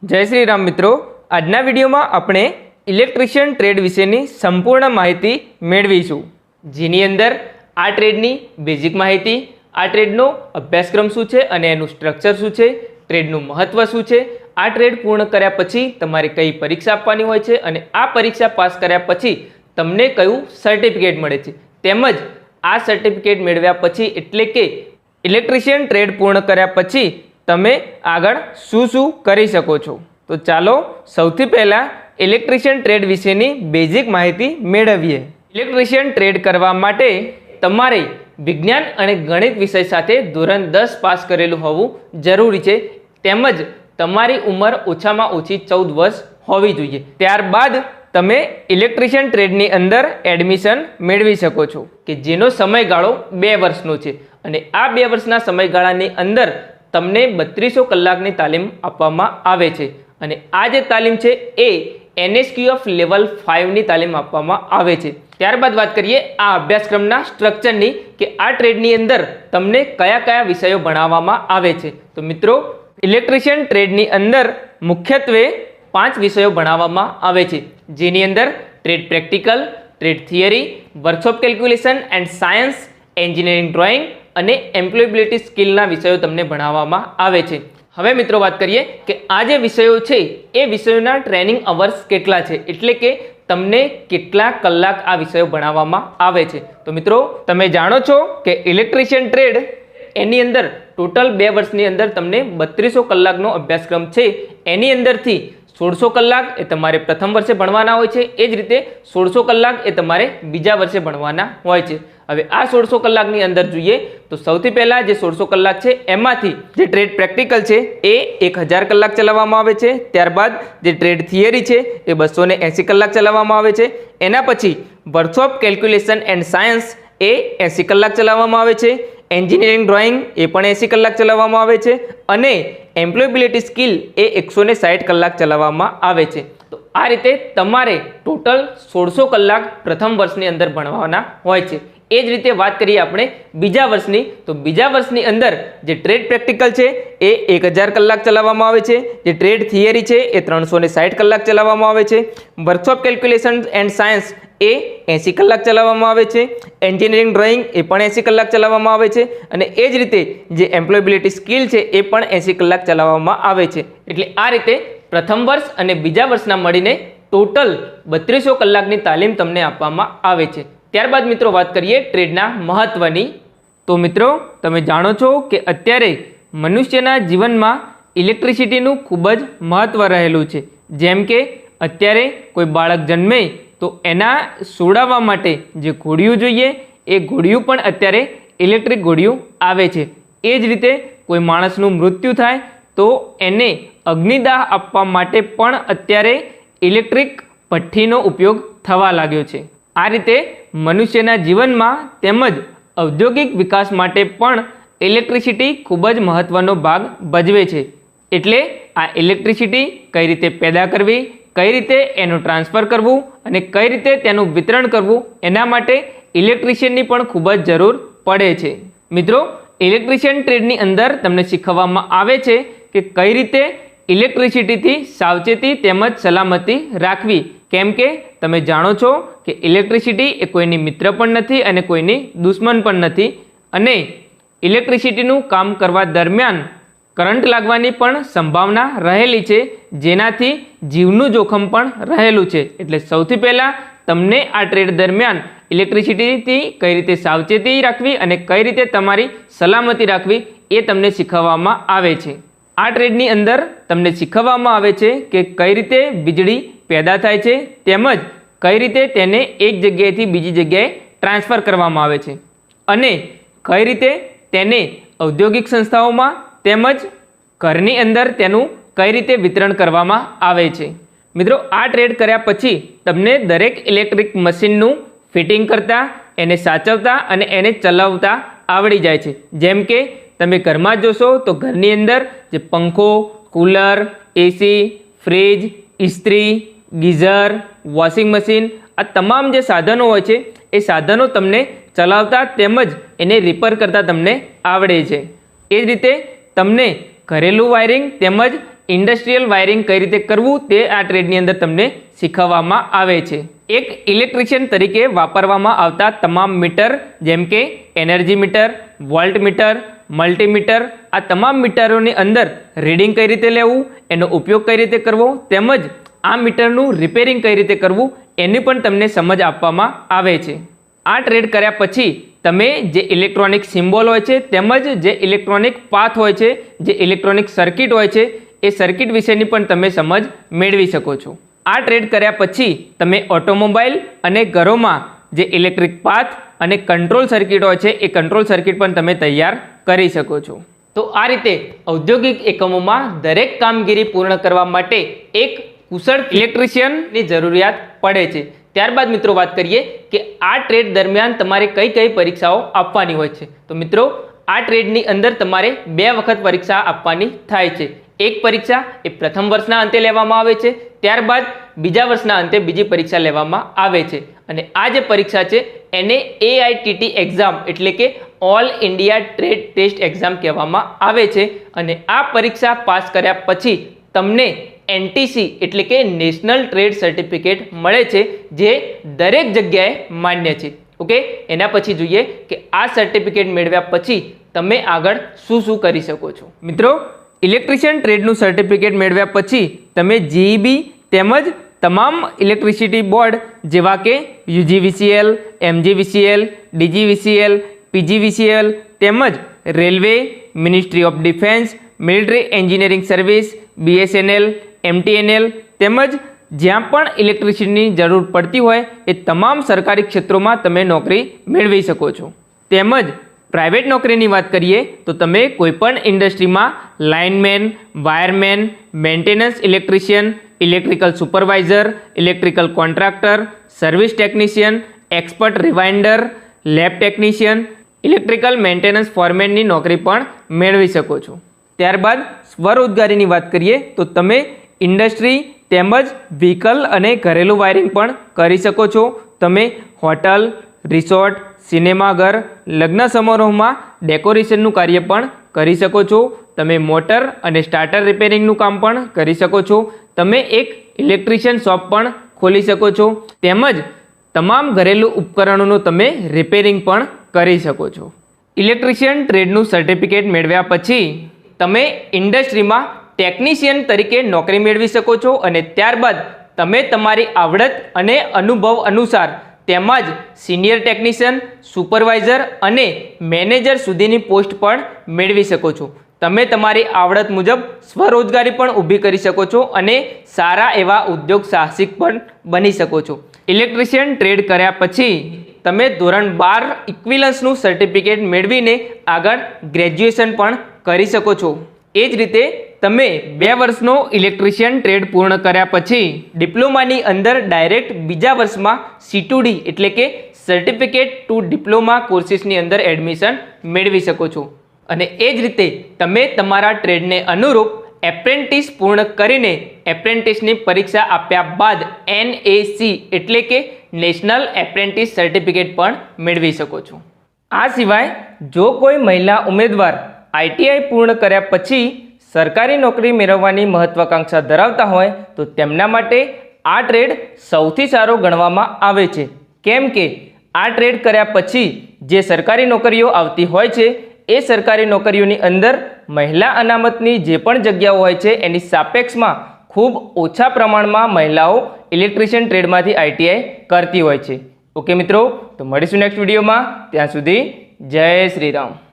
जय श्री राम मित्रों, आजना विडियो में अपने इलेक्ट्रिशियन ट्रेड विशेनी संपूर्ण माहिती मेळवीशुं, जेनी अंदर आ ट्रेडनी बेजिक माहिती, आ ट्रेडनो अभ्यासक्रम शुं छे अने एनुं स्ट्रक्चर शुं छे, ट्रेडनुं महत्व शुं छे, आ ट्रेड पूर्ण कर्या पछी तमारे कई परीक्षा आपवानी होय छे अने आ परीक्षा पास कर्या पछी तमने कयुं सर्टिफिकेट मळे छे, तेमज आ सर्टिफिकेट मेळव्या पछी एटले के इलेक्ट्रिशियन ट्रेड पूर्ण कर्या पछी तमे आगळ शुं शुं करी शको छो। तो चालो सौथी पहला इलेक्ट्रिशियन ट्रेड विशेनी बेजिक माहिती मेळवीए। इलेक्ट्रिशियन ट्रेड करवा माटे तमारे विज्ञान अने गणित विषय साथे धोरण 10 पास करेलुं होवुं जरूरी छे, तेमज तमारी उमर ओछामां ओછી 14 वर्ष होवी जोईए। त्यारबाद तमे इलेक्ट्रिशियन ट्रेडनी अंदर एडमिशन मेळवी शको छो के जेनो समयगाळो 2 वर्षनो छे अने आ 2 वर्षना समयगाळानी अंदर तमने 3200 कलाकनी तालीम आपवामां आवे छे अने आ जे तालीम छे ए NSQF लेवल 5 नी तालीम आपवामां आवे छे। त्यारबाद बात करिए आ अभ्यासक्रमना स्ट्रक्चरनी के आ ट्रेडनी अंदर तमने कया कया विषयो भणाववामां आवे छे। तो मित्रों, इलेक्ट्रिशियन ट्रेडनी अंदर मुख्यत्वे 5 विषयों भणाववामां आवे छे, जेनी अंदर trade practical, trade theory, workshop calculation and science, engineering drawing अने एम्प्लॉयबिलिटी स्किलना विषयों तमने भणाववामां आवे छे। हवे मित्रों बात करिए कि आ जे विषयों छे ए विषयोना ट्रेनिंग अवर्स केटला छे, एटले के तमने केटला कलाक आ विषयों भणाववामां आवे छे। तो मित्रों, तमे जाणो छो कि इलेक्ट्रिशियन ट्रेड एनी अंदर टोटल 2 वर्षनी अंदर तमने 3200 कलाकनो अभ्यासक्रम छे, एनी अंदरथी 1600 कलाक ए तमारे प्रथम वर्षे भणवाना होय छे, ए ज रीते 1600 कलाक ए तमारे बीजा वर्षे भणवाना होय छे। हवे आ 1600 कलाकनी अंदर जोईए तो सौथी पहला जे 1600 कलाक छे एमांथी जे ट्रेड प्रेक्टिकल छे ए 1000 कलाक चलाववामां आवे छे। त्यारबाद जे ट्रेड थियरी छे ए 280 कलाक चलाववामां आवे छे। एना पछी वर्कशॉप केल्क्युलेशन एंड सायन्स ए 80 कलाक चलाववामां आवे छे। एंजीनियरिंग ड्रॉइंग ए पण 80 कलाक चलाववामां आवे छे अने एम्प्लॉयबिलिटी स्किल ए 160 कलाक चलाववामां आवे छे। तो आ रीते तमारे टोटल 1600 कलाक प्रथम वर्षनी अंदर भणवाना होय छे। ए ज रीते बात करिए आपणे बीजा वर्षनी, तो बीजा वर्षनी अंदर जे ट्रेड प्रेक्टिकल छे ए 1000 कलाक चलाववामां आवे छे। जे ट्रेड थियरी छे ए 360 कलाक चलाववामां आवे छे। वर्कशॉप केल्क्युलेशन एंड सायन्स ए 80 कलाक चलाववामां आवे छे। एंजीनियरिंग ड्रॉइंग ए पण 80 कलाक चलाववामां आवे छे अने ए ज रीते जे एम्प्लॉयबिलिटी स्किल छे ए पण 80 कलाक चलाववामां आवे छे। एटले आ रीते प्रथम वर्ष अने बीजा वर्षना मळीने टोटल 3200 कलाकनी तालीम तमने आपवामां आवे छे। त्यारबाद मित्रों बात करिए ट्रेडना महत्वनी। तो मित्रों, तमे जाणो छो कि अत्यारे मनुष्यना जीवनमां इलेक्ट्रिसिटीनुं खूब ज महत्व रहेलुं छे। जेम के अत्यारे कोई बाळक जन्मे तो एना सोडावा माटे जे घोड़ियुं जोईए ए घोड़ियुं पण अत्यारे इलेक्ट्रिक घोड़ियुं आवे छे। ए ज रीते कोई माणसनुं मृत्यु थाय तो एने अग्निदाह आपवा माटे पण अत्यारे इलेक्ट्रिक भट्ठीनो उपयोग थवा लाग्यो छे। आ रीते मनुष्यना जीवनमां तेमज औद्योगिक विकास माटे पण इलेक्ट्रिसिटी खूब ज महत्वनो भाग भजवे छे। एटले आ इलेक्ट्रिसिटी कई रीते पैदा करवी, कई रीते एनुं ट्रांसफर करवुं अने कई रीते तेनुं वितरण करवुं, एना माटे इलेक्ट्रिशियननी पण खूब ज जरूर पड़े छे। मित्रों, इलेक्ट्रिशियन ट्रेडनी अंदर तमने शीखववामां आवे छे कि कई रीते इलेक्ट्रिसिटीथी सावचेती तेमज सलामती राखवी, केम के तमे जाणो छो कि इलेक्ट्रिसिटी ए कोईनी मित्र पण नथी अने कोईनी दुश्मन पण नथी अने इलेक्ट्रिसिटीनुं काम करवा दरमियान करंट लागवानी पण संभावना रहेली छे, जेनाथी जीवनुं जोखम पण रहेलुं छे। एटले सौथी पहेला तमने आ ट्रेड दरमियान इलेक्ट्रिसिटीथी कई रीते सावचेती राखवी अने कई रीते तमारी सलामती राखवी ए तमने शीखववामां आवे छे। आ ट्रेडनी अंदर तमने शीखववामां आवे छे कि कई रीते वीजળી पैदा थाय छे तेमज कई रीते तेने एक जग्याएथी बीजी जग्याए ट्रांसफर करवामां आवे छे अने कई रीते तेने औद्योगिक संस्थाओमां तेमज घरनी अंदर तेनुं कई रीते वितरण करवामां आवे छे। मित्रों, आ ट्रेड कर्या पछी तमने दरेक इलेक्ट्रिक मशीननुं फिटिंग करता, एने साचवता अने एने चलावता आवड़ी जाय छे। जेम के तमे घरमां जोशो तो घरनी अंदर जे पंखो, कूलर, एसी, फ्रीज, इस्त्री, गीઝર, वॉशिंग मशीन आ तमाम जे साधनो होय छे ए साधनो तमने चलावता तेमज एने रिपेर करता तमने आवड़े छे। ए ज रीते तमने घरेलू वायरिंग तेमज ઇન્ડસ્ટ્રીયલ વાયરિંગ કઈ રીતે કરવું તે આ ટ્રેડની અંદર તમને શીખવવામાં આવે છે. એક ઇલેક્ટ્રિશિયન તરીકે વાપરવામાં આવતા તમામ મીટર જેમ કે energy meter, volt meter, multimeter, આ તમામ મીટરોની અંદર રીડિંગ કઈ રીતે લેવું, એનો ઉપયોગ કઈ રીતે કરવો, તેમજ આ મીટરનું રિપેરિંગ કઈ રીતે કરવું એની પણ તમને સમજ આપવામાં આવે છે. આ ટ્રેડ કર્યા પછી તમે જે ઇલેક્ટ્રોનિક સિમ્બોલ હોય છે તેમજ જે ઇલેક્ટ્રોનિક પાથ હોય છે, જે ઇલેક્ટ્રોનિક સર્કિટ હોય છે, એ સર્કિટ વિશેની પણ તમે સમજ મેળવી શકો છો. આ ટ્રેડ કર્યા પછી તમે ઓટોમોબાઈલ અને ઘરોમાં જે ઇલેક્ટ્રિક પાથ અને કંટ્રોલ સર્કિટ હોય છે એ કંટ્રોલ સર્કિટ પણ તમે તૈયાર કરી શકો છો. તો આ રીતે ઔદ્યોગિક એકમોમાં દરેક કામગીરી પૂર્ણ કરવા માટે એક કુશળ ઇલેક્ટ્રિશિયનની જરૂરિયાત પડે છે. ત્યારબાદ મિત્રો વાત કરીએ કે આ ટ્રેડ દરમિયાન તમારે કઈ કઈ પરીક્ષાઓ આપવાની હોય છે. તો મિત્રો આ ટ્રેડની અંદર તમારે 2 વખત પરીક્ષા આપવાની થાય છે. એક પરીક્ષા એ પ્રથમ વર્ષના અંતે લેવામાં આવે છે, ત્યારબાદ બીજા વર્ષના અંતે બીજી પરીક્ષા લેવામાં આવે છે. અને આ જે પરીક્ષા છે એને AITT એક્ઝામ એટલે કે all India trade test exam કહેવામાં આવે છે. અને આ પરીક્ષા પાસ કર્યા પછી તમને NTC એટલે કે નેશનલ ટ્રેડ સર્ટિફિકેટ મળે છે, જે દરેક જગ્યાએ માન્ય છે. ઓકે, એના પછી જોઈએ કે આ સર્ટિફિકેટ મેળવ્યા પછી તમે આગળ શું શું કરી શકો છો. મિત્રો, ઇલેક્ટ્રિશિયન ટ્રેડનું સર્ટિફિકેટ મેળવ્યા પછી તમે GEB તેમજ તમામ ઇલેક્ટ્રિસિટી બોર્ડ જેવા કે UGVCL, MGVCL, DGVCL, PGVCL તેમજ railway, ministry of defence, military engineering service, BSNL, MTNL તેમજ જ્યાં પણ ઇલેક્ટ્રિસિટીની જરૂર પડતી હોય એ તમામ સરકારી ક્ષેત્રોમાં તમે નોકરી મેળવી શકો છો. તેમજ પ્રાઇવેટ નોકરીની વાત કરીએ તો તમે કોઈપણ ઇન્ડસ્ટ્રીમાં lineman, wireman, maintenance electrician, electrical supervisor, electrical contractor, service technician, expert rewinder, lab technician, electrical maintenance ફોરમેનની નોકરી પણ મેળવી શકો છો. ત્યારબાદ સ્વરોજગારીની વાત કરીએ તો તમે ઇન્ડસ્ટ્રી તેમજ વ્હીકલ અને ઘરેલું વાયરિંગ પણ કરી શકો છો. તમે હોટલ, રિસોર્ટ, સિનેમાઘર, લગ્ન સમારોહમાં ડેકોરેશનનું કાર્ય પણ કરી શકો છો. તમે મોટર અને સ્ટાર્ટર રિપેરિંગનું કામ પણ કરી શકો છો. તમે એક ઇલેક્ટ્રિશિયન શોપ પણ ખોલી શકો છો. તેમજ તમામ ઘરેલું ઉપકરણોનું તમે રિપેરિંગ પણ કરી શકો છો. ઇલેક્ટ્રિશિયન ટ્રેડનું સર્ટિફિકેટ મેળવ્યા પછી તમે ઇન્ડસ્ટ્રીમાં ટેકનિશિયન તરીકે નોકરી મેળવી શકો છો. અને ત્યારબાદ તમે તમારી આવડત અને અનુભવ અનુસાર તેમાં જ સિનિયર ટેકનિશિયન, સુપરવાઇઝર અને મેનેજર સુધીની પોસ્ટ પણ મેળવી શકો છો. તમે તમારી આવડત મુજબ સ્વરોજગારી પણ ઊભી કરી શકો છો અને સારા એવા ઉદ્યોગ સાહસિક પણ બની શકો છો. ઇલેક્ટ્રિશિયન ટ્રેડ કર્યા પછી તમે ધોરણ 12 ઇક્વિલન્સનું સર્ટિફિકેટ મેળવીને આગળ ગ્રેજ્યુએશન પણ કરી શકો છો. એ જ રીતે તમે 2 વર્ષનો ઇલેક્ટ્રિશિયન ટ્રેડ પૂર્ણ કર્યા પછી ડિપ્લોમાની અંદર ડાયરેક્ટ બીજા વર્ષમાં C2D એટલે કે સર્ટિફિકેટ ટુ ડિપ્લોમા કોર્સિસની અંદર એડમિશન મેળવી શકો છો. અને એ જ રીતે તમે તમારા ટ્રેડને અનુરૂપ એપ્રેન્ટિસ પૂર્ણ કરીને એપ્રેન્ટિસની પરીક્ષા આપ્યા બાદ NAC એટલે કે નેશનલ એપ્રેન્ટિસ સર્ટિફિકેટ પણ મેળવી શકો છો. આ સિવાય જો કોઈ મહિલા ઉમેદવાર ITI પૂર્ણ કર્યા પછી સરકારી નોકરી મેળવવાની મહત્વાકાંક્ષા ધરાવતા હોય તો તેમના માટે આ ટ્રેડ સૌથી સારો ગણવામાં આવે છે. કેમ કે આ ટ્રેડ કર્યા પછી જે સરકારી નોકરીઓ આવતી હોય છે એ સરકારી નોકરીઓની અંદર મહિલા અનામતની જે પણ જગ્યાઓ હોય છે એની સાપેક્ષમાં ખૂબ ઓછા પ્રમાણમાં મહિલાઓ ઇલેક્ટ્રિશિયન ટ્રેડમાંથી ITI કરતી હોય છે. ઓકે મિત્રો, તો મળીશું નેક્સ્ટ વિડીયોમાં. ત્યાં સુધી જય શ્રી રામ.